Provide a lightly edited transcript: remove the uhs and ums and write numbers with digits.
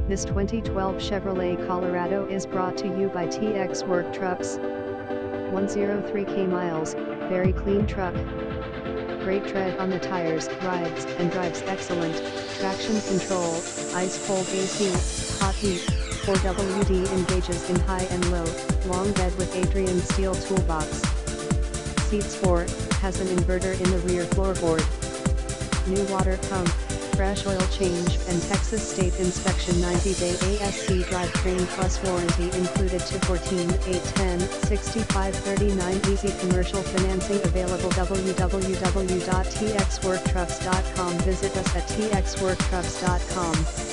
This 2012 Chevrolet Colorado is brought to you by TX Work Trucks. 103k miles, very clean truck. Great tread on the tires, rides and drives excellent, traction control, ice-cold AC, hot heat, 4WD engages in high and low, long bed with Adrian steel toolbox. Seats 4, has an inverter in the rear floorboard. New water pump, fresh oil change and Texas State Inspection 90-day ASC drivetrain plus warranty included. 214-810-6539 easy commercial financing available. www.txworktrucks.com. Visit us at txworktrucks.com.